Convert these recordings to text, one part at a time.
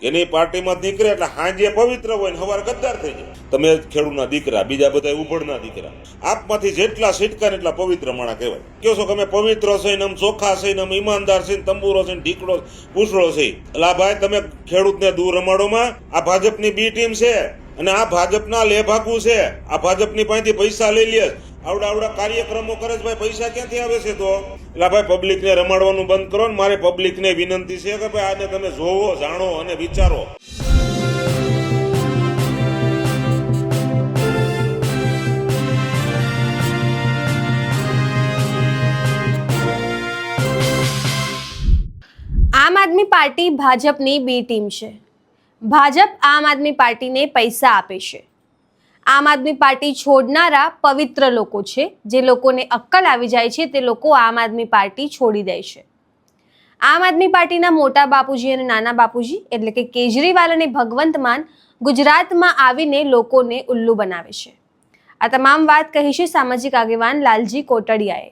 એની પાર્ટીમાં નીકળે એટલે હાંજે પવિત્ર હોય ને સવારે ગદ્દાર થઈ જાય. તમે ખેડૂતના દીકરા, બીજા બધા ઉભડના દીકરા, આપમાંથી જેટલા સિટકા ને એટલા પવિત્ર માણા કહેવાય. કહો છો કે અમે પવિત્ર છે ને, અમે ચોખ્ખા છે ને, અમે ઈમાનદાર છે ને, તંબુરો છે ને, ઢીકડો પૂછડો છે. એટલે આ ભાઈ તમે ખેડૂતને દૂર રમાડોમાં આ ભાજપની બી ટીમ છે અને આ ભાજપના લેભાગુ છે. આ ભાજપની પાસેથી પૈસા લઈ લે, આવડા કાર્યક્રમો કરે છે. ભાઈ પૈસા ક્યાંથી આવે છે? તો એટલે ભાઈ પબ્લિકને રમાડવાનું બંધ કરો ને. મારે પબ્લિકને વિનંતી છે કે ભાઈ આને તમે જોવો, જાણો અને વિચારો. આમ આદમી પાર્ટી ભાજપની બી ટીમ છે. ભાજપ આમ આદમી પાર્ટીને પૈસા આપે છે. આમ આદમી પાર્ટી છોડનારા પવિત્ર લોકો છે. જે લોકોને અક્કલ આવી જાય છે તે લોકો આમ આદમી પાર્ટી છોડી દે છે. આમ આદમી પાર્ટીના મોટા બાપુજી અને નાના બાપુજી એટલે કે કેજરીવાલ અને ભગવંત માન ગુજરાતમાં આવીને લોકોને ઉલ્લુ બનાવે છે. આ તમામ વાત કહી છે સામાજિક આગેવાન લાલજી કોટડિયાએ.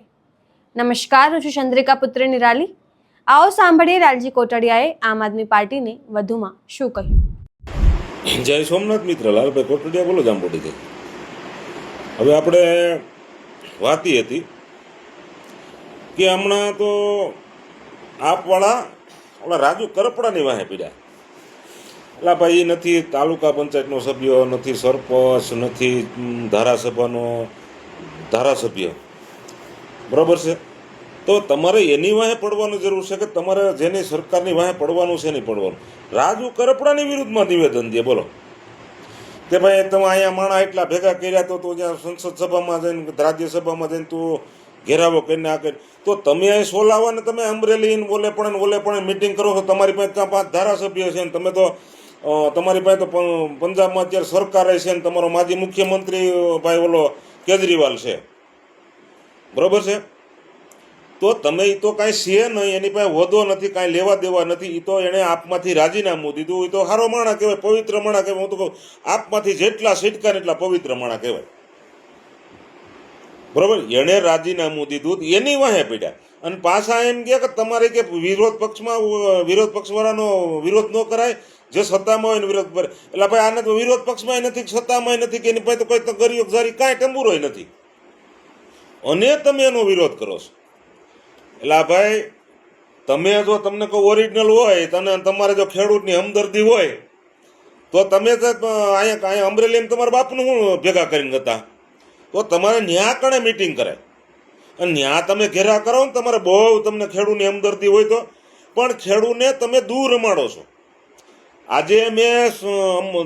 નમસ્કાર, હું છું ચંદ્રિકા પુત્ર નિરાલી. આવો સાંભળીએ લાલજી કોટડિયાએ આમ આદમી પાર્ટીને વધુમાં શું કહ્યું. જય સોમનાથ મિત્ર, લાલભાઈ કોટડિયા બોલો, જામપોટીથી. હવે આપણે વાતી હતી કે હમણાં તો આપવાળા ઓલા રાજુ કરપડાની વાહે પીડ્યા. એટલે ભાઈ નથી તાલુકા પંચાયતનો સભ્ય, નથી સરપંચ, નથી ધારાસભાનો ધારાસભ્ય, બરાબર છે. તો તમારે એની વાહે પડવાની જરૂર છે કે તમારે જેની સરકારની વાહે પડવાનું છે નહીં પડવાનું? રાજુ કરપડાની વિરુદ્ધમાં નિવેદન દે, બોલો કે ભાઈ તમે અહીંયા માણા એટલા ભેગા કર્યા તો તું જ્યાં સંસદ સભામાં જઈને, રાજ્યસભામાં જઈને તું ઘેરાવો કરીને આ કરી, તો તમે અહીં સોલાવા ને તમે અમરેલી ઓલે પણ મિટિંગ કરો છો. તમારી પાસે ત્યાં 5 ધારાસભ્ય છે ને તમે તો તમારી પાસે તો પંજાબમાં અત્યારે સરકાર છે ને તમારો માજી મુખ્યમંત્રી ભાઈ ઓલો કેજરીવાલ છે, બરોબર છે. તો તમે એ તો કાંઈ છે નહીં, એની પાસે હોદ્દો નથી, કાંઈ લેવા દેવા નથી. એ તો એણે આપમાંથી રાજીનામું દીધું. એ તો સારો માણા કહેવાય, પવિત્ર માણા કહેવાય. હું તો કહું આપમાંથી જેટલા સિટકા એટલા પવિત્ર માણા કહેવાય, બરોબર. એણે રાજીનામું દીધું, એની વાહે પડ્યા અને પાછા એમ કે તમારે કે વિરોધ પક્ષવાળાનો વિરોધ ન કરાય, જે સત્તામાં હોય ને વિરોધ કરે. એટલે ભાઈ આને તો વિરોધ પક્ષમાં નથી, સત્તામાં નથી, કે એની પાસે તો કોઈ ગરીબ જારી કાંઈ ટંબુરોય નથી અને તમે એનો વિરોધ કરો છો. એટલે ભાઈ તમે જો તમને કોઈ ઓરિજિનલ હોય, તને તમારે જો ખેડૂતની હમદર્દી હોય તો તમે અહીંયા અમરેલીમાં તમારા બાપનું શું ભેગા કરીને હતા, તો તમારે ન્યા કણે મિટિંગ કરાય અને ન્યા તમે ઘેરા કરો ને. તમારે બહુ તમને ખેડૂતની હમદર્દી હોય તો, પણ ખેડૂતને તમે દૂર રમાડો છો. આજે મેં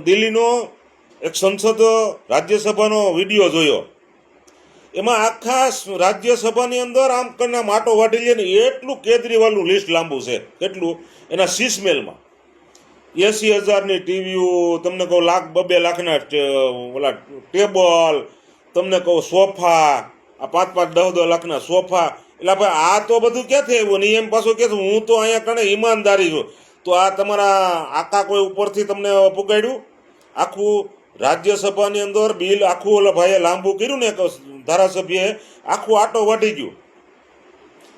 દિલ્હીનો એક સંસદ રાજ્યસભાનો વિડીયો જોયો. એમાં આખા રાજ્યસભાની અંદર આમ કરીને માટો વાટી લે ને એટલું કેજરીવાલનું લિસ્ટ લાંબુ છે. કેટલું? એના શીશમેલમાં 80,000ની ટીવીઓ, તમને કહું 1,00,000 2 લાખના ઓલા ટેબલ, તમને કહું સોફા, આ 5-5 10-10 લાખના સોફા. એટલે ભાઈ આ તો બધું ક્યાંથી આવ્યું? ને એમ પાછું કે હું તો અહીંયા કણે ઈમાનદારી છું. તો આ તમારા આખા કોઈ ઉપરથી તમને પુગાડ્યું? આખું રાજ્યસભાની અંદર બિલ આખું ઓલા ભાઈએ લાંબુ કર્યું ને, ધારાસભ્યએ આખું આટો વાટી ગયું.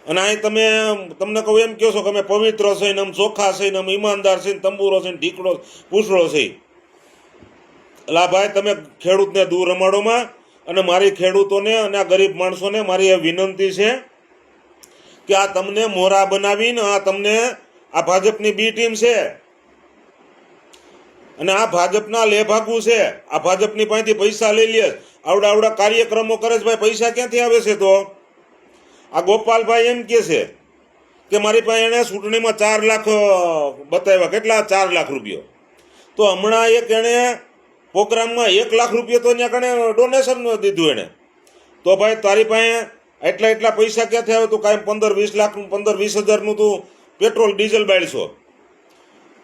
અને અહીં તમને કહું એમ કહો છો કે અમે પવિત્ર છે ને, અમે ચોખ્ખા છે ને, અમે ઈમાનદાર છે ને, તંબુરો છે ને, ઢીકડો પૂછડો છે. એટલે ભાઈ તમે ખેડૂતને દૂર રમાડોમાં. અને મારી ખેડૂતોને અને આ ગરીબ માણસોને મારી એ વિનંતી છે કે આ તમને મોરા બનાવીને આ ભાજપની બી ટીમ છે અને આ ભાજપના લેભાગુ છે. આ ભાજપની પાસેથી પૈસા લઈ લે, આવડા કાર્યક્રમો કરે છે. ભાઈ પૈસા ક્યાંથી આવે છે? તો આ ગોપાલભાઈ એમ કે છે કે મારી પાસે એણે ચૂંટણીમાં 4 લાખ બતાવ્યા. કેટલા? 4 લાખ રૂપિયા. તો હમણાં એક એણે પ્રોગ્રામમાં 1 લાખ રૂપિયા તો ત્યાં કણે ડોનેશન દીધું એણે. તો ભાઈ તારી પાસે એટલા પૈસા ક્યાંથી આવે? તું કાંઈ 15-20 લાખ 15-20 હજારનું તું પેટ્રોલ ડીઝલ બાળશો.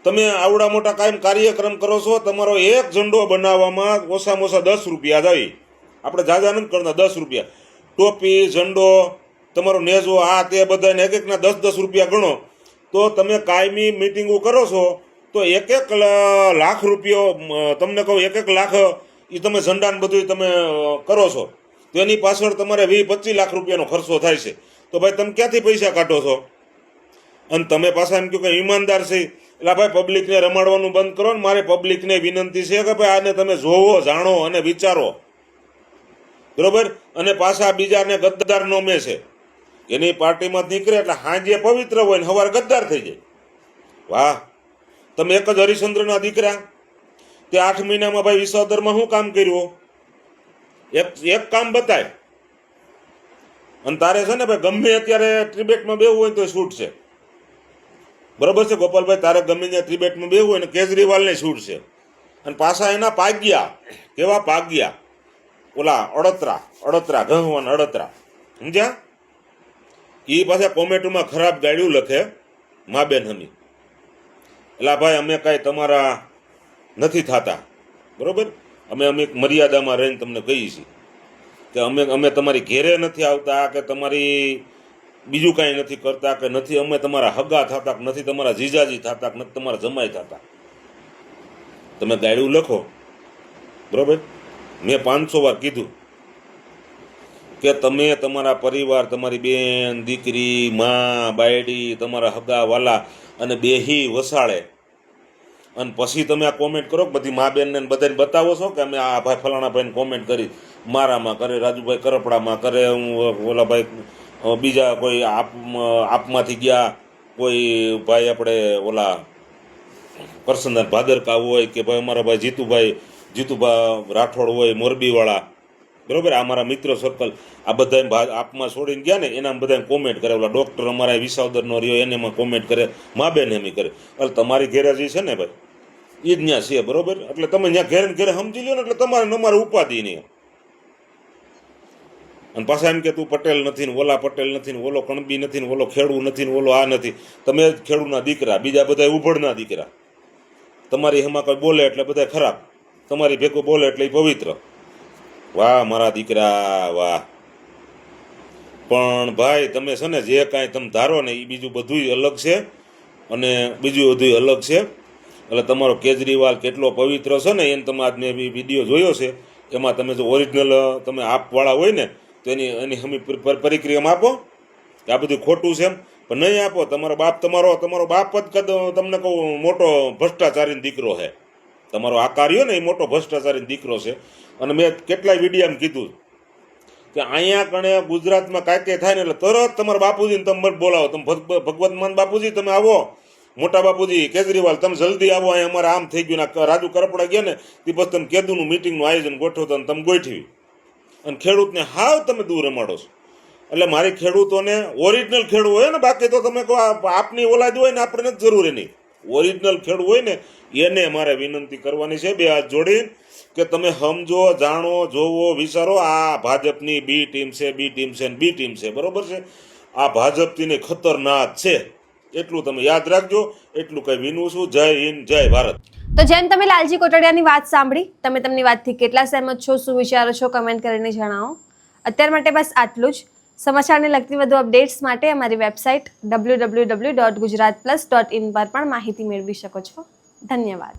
તમે આવડા મોટા કાયમ કાર્યક્રમ કરો છો. તમારો એક ઝંડો બનાવવામાં ઓછામાં ઓછા 10 રૂપિયા જાય. આપણે જાજા નથી કરતા, 10 રૂપિયા. ટોપી, ઝંડો, તમારો નેજો, આ તે બધાને એક-એકના 10-10 રૂપિયા ગણો. તો તમે કાયમી મિટિંગો કરો છો તો 1-1 લાખ રૂપિયો, તમને કહું 1-1 લાખ એ તમે ઝંડાને બધું તમે કરો છો તો એની પાછળ તમારે 20-25 લાખ રૂપિયાનો ખર્ચો થાય છે. તો ભાઈ તમે ક્યાંથી પૈસા કાઢો છો? અને તમે પાછા એમ કહો કે ઈમાનદાર છે. એટલે ભાઈ પબ્લિકને રમાડવાનું બંધ કરો ને. મારે પબ્લિકને વિનંતી છે કે ભાઈ આને તમે જોવો, જાણો અને વિચારો, બરોબર. અને પાછા બીજાને ગદ્દાર નોમે છે. એની પાર્ટીમાં નીકળે એટલે હાંજે પવિત્ર હોય ને સવારે ગદ્દાર થઈ જાય. વાહ, તમે એક જ હરિશ્ચંદ્રના દીકરા, તે 8 મહિનામાં ભાઈ વિસાવદરમાં શું કામ કર્યું? એક કામ બતાય. અને તારે છે ને ભાઈ ગમે અત્યારે ટિબેટમાં બેવું હોય તો છૂટ છે, બરોબર છે ગોપાલભાઈ? તારે ગમે ત્યાં ટિબેટમાં બેવું હોય ને કેજરીવાલને છૂટ છે. અને પાછા એના પાગ્યા, કેવા પાગ્યા, ઓલા અડતરા ઘહવાન અડતરા, સમજ્યા? એ પાછા કોમેન્ટમાં ખરાબ ગાડ્યું લખે મા બેન હમી. એટલે ભાઈ અમે કાંઈ તમારા નથી થતા, બરોબર? અમે મર્યાદામાં રહીને તમને કહીએ છીએ કે અમે તમારી ઘેરે નથી આવતા, કે તમારી બીજું કાંઈ નથી કરતા, કે નથી અમે તમારા હગા થતા, કે નથી તમારા જીજાજી થતા, કે નથી તમારા જમાઈ થતા. તમે ગાડ્યું લખો, બરોબર? મેં 500 વાર કીધું કે તમે તમારા પરિવાર, તમારી બેન, દીકરી, મા, બાયડી, તમારા હગા વાલા અને બેહી વસાડે અને પછી તમે આ કોમેન્ટ કરો. બધી મા બેનને બધાને બતાવો છો કે અમે આ ભાઈ ફલાણા ભાઈને કોમેન્ટ કરી, મારામાં કરે, રાજુભાઈ કરપડામાં કરે, ઓલા ભાઈ બીજા કોઈ આપમાંથી ગયા, કોઈ ભાઈ આપણે ઓલા કરસનદાસ ભાદરકા હોય, કે ભાઈ અમારા ભાઈ જીતુભા રાઠોડ હોય મોરબીવાળા, બરોબર? આ મારા મિત્ર સર્કલ, આ બધા આપમાં છોડીને ગયા ને એના બધાને કોમેન્ટ કરે. ઓલા ડૉક્ટર અમારા વિસાવદરનો રહ્યો એને એમાં કોમેન્ટ કરે, મા બેન એમ કરે. એટલે તમારી ઘેરે જે છે ને ભાઈ એ જ ત્યાં છે, બરોબર? એટલે તમે ત્યાં ઘેરે ને ઘેરે સમજી લો ને, એટલે તમારે ઉપાધિ નહીં. અને પાછા એમ કે તું પટેલ નથી ને ઓલા પટેલ નથી ને ઓલો કણબી નથી ને ઓલો ખેડૂ નથી ને ઓલો આ નથી. તમે જ ખેડૂના દીકરા, બીજા બધા ઉભડના દીકરા. તમારી એમાં કંઈ બોલે એટલે બધા ખરાબ, તમારી ભેગું બોલે એટલે એ પવિત્ર. વાહ મારા દીકરા, વાહ. પણ ભાઈ તમે છે ને જે કાંઈ તમે ધારો ને એ બીજું બધું અલગ છે અને બીજું બધું અલગ છે. એટલે તમારો કેજરીવાલ કેટલો પવિત્ર છે ને એને તમે આજ મેં વિડીયો જોયો છે, એમાં તમે જો ઓરિજિનલ તમે આપવાળા હોય ને તો એની હમી પરિક્રિયામાં આપો કે આ બધું ખોટું છે એમ. પણ નહીં આપો. તમારો બાપ જ તમને કહું મોટો ભ્રષ્ટાચારી દીકરો છે. તમારો આકાર રહ્યો ને એ મોટો ભ્રષ્ટાચારી દીકરો છે. અને મેં કેટલાય વિડીયામાં કીધું કે અહીંયા કણે ગુજરાતમાં કાંઈ કંઈ થાય ને એટલે તરત તમારા બાપુજીને તમે બોલાવો. તમે ભગવત માન બાપુજી તમે આવો, મોટા બાપુજી કેજરીવાલ તમે જલ્દી આવો, અહીંયા અમારે આમ થઈ ગયું ને રાજુ કરપડા ગયા ને તે પછી તમે કેદુનું મિટિંગનું આયોજન ગોઠવતા અને તમે ગોઠવી. અને ખેડૂતને હાવ તમે દૂર રમાડો છો. એટલે મારી ખેડૂતોને ઓરિજિનલ ખેડૂત હોય ને, બાકી તો તમે કહો આપની ઓલાદ હોય ને આપણે નથી જરૂરી નહીં. ઓરિજિનલ ખેડૂત હોય ને એને મારે વિનંતી કરવાની છે બે હાથ જોડીને કે તમે સમજો, જાણો, જોવો, વિચારો. આ ભાજપની બી ટીમ છે, બી ટીમ છે ને બી ટીમ છે, બરોબર છે? આ ભાજપની ખતરનાક છે, એટલું તમે યાદ રાખજો. એટલું કંઈ વિનું છું. જય હિન્દ, જય ભારત. તો જેમ તમે લાલજી કોટડિયાની વાત સાંભળી, તમે તેમની વાતથી કેટલા સહેમત છો, શું વિચારો છો, કમેન્ટ કરીને જણાવો. અત્યાર માટે બસ આટલું જ. સમાચારને લગતી વધુ અપડેટ્સ માટે અમારી વેબસાઇટ www.gujaratplus.in પર પણ માહિતી મેળવી શકો છો. ધન્યવાદ.